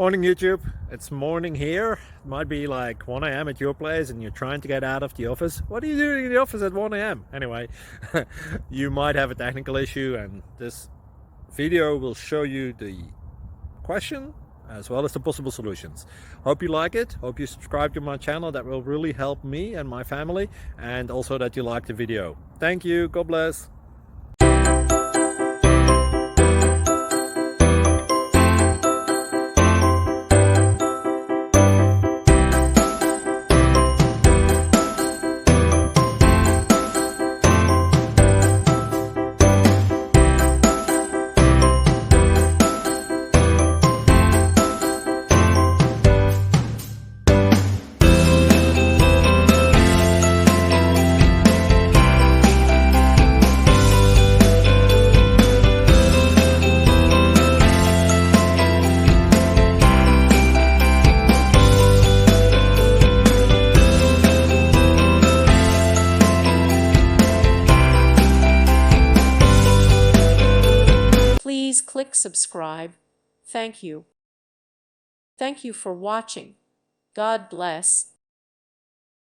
Morning YouTube, it's morning here. It might be like 1 a.m. at your place and you're trying to get out of the office. What are you doing in the office at 1 a.m.? Anyway, you might have a technical issue and this video will show you the question as well as the possible solutions. Hope you like it, hope you subscribe to my channel. That will really help me and my family, and also that you like the video. Thank you, God bless. Please click subscribe. Thank you. Thank you for watching. God bless.